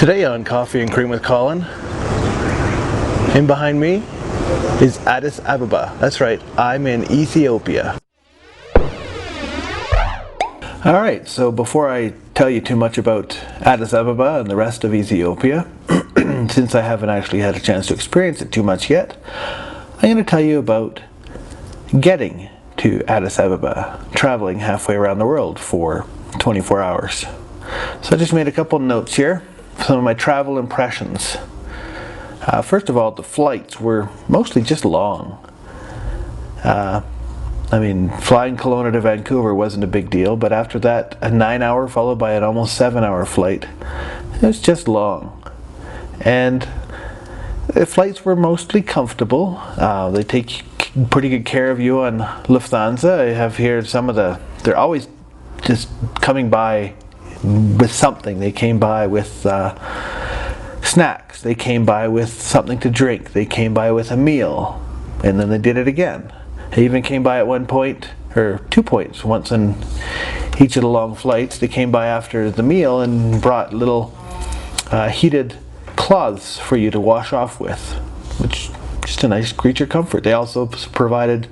Today on Coffee and Cream with Colin, in behind me is Addis Ababa. That's right, I'm in Ethiopia. Alright, so before I tell you too much about Addis Ababa and the rest of Ethiopia, since I haven't actually had a chance to experience it too much yet, I'm going to tell you about getting to Addis Ababa, traveling halfway around the world for 24 hours. So I just made a couple notes here, some of my travel impressions. First of all, the flights were mostly just long. Flying Kelowna to Vancouver wasn't a big deal, but after that, a 9-hour followed by an almost 7-hour flight, it was just long. And the flights were mostly comfortable. They take pretty good care of you on Lufthansa. I have here they're always just coming by with something. They came by with snacks. They came by with something to drink. They came by with a meal, and then they did it again. They even came by at one point, or 2 points, once in each of the long flights. They came by after the meal and brought little heated cloths for you to wash off with, which just a nice creature comfort. They also provided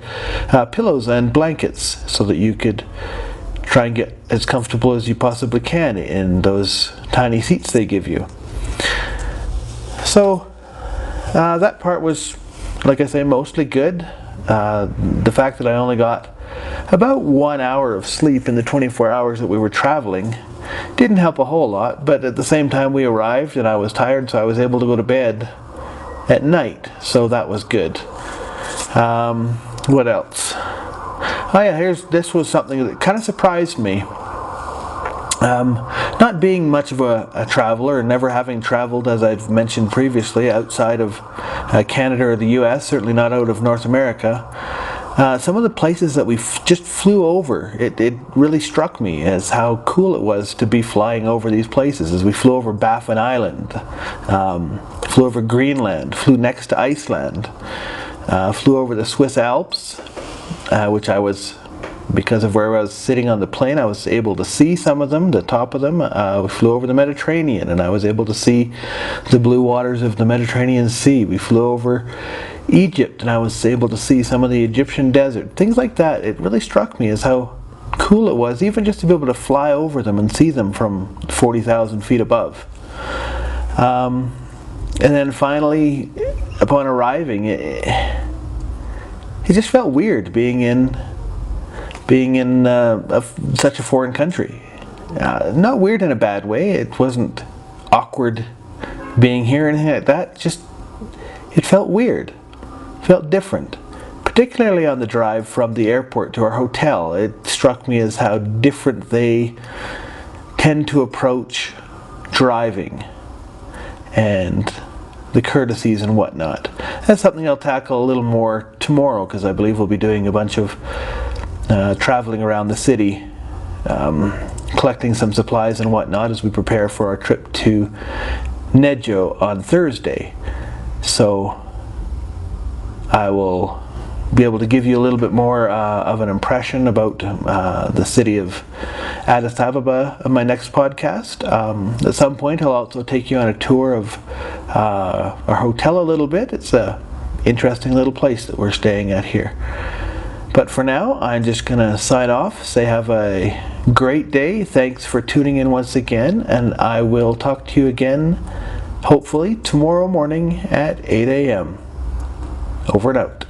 pillows and blankets so that you could try and get as comfortable as you possibly can in those tiny seats they give you. So that part was, like I say, mostly good. The fact that I only got about 1 hour of sleep in the 24 hours that we were traveling didn't help a whole lot, but at the same time we arrived and I was tired, so I was able to go to bed at night, so that was good. What else? Oh yeah, this was something that kind of surprised me. Not being much of a traveler, never having traveled, as I've mentioned previously, outside of Canada or the US, certainly not out of North America, some of the places that we just flew over, it really struck me as how cool it was to be flying over these places. As we flew over Baffin Island, flew over Greenland, flew next to Iceland, flew over the Swiss Alps, which because of where I was sitting on the plane, I was able to see some of them, the top of them. We flew over the Mediterranean and I was able to see the blue waters of the Mediterranean Sea. We flew over Egypt and I was able to see some of the Egyptian desert. Things like that, it really struck me as how cool it was, even just to be able to fly over them and see them from 40,000 feet above. And then finally, upon arriving, it just felt weird being in such a foreign country. Not weird in a bad way. It wasn't awkward being here or anything like that. Just, it felt weird. It felt different. Particularly on the drive from the airport to our hotel. It struck me as how different they tend to approach driving and the courtesies and whatnot. That's something I'll tackle a little more tomorrow, because I believe we'll be doing a bunch of traveling around the city, collecting some supplies and whatnot as we prepare for our trip to Nejo on Thursday. So I will be able to give you a little bit more of an impression about the city of Addis Ababa in my next podcast. At some point I'll also take you on a tour of our hotel a little bit. It's a interesting little place that we're staying at here. But for now, I'm just going to sign off, say have a great day. Thanks for tuning in once again, and I will talk to you again, hopefully, tomorrow morning at 8 a.m. Over and out.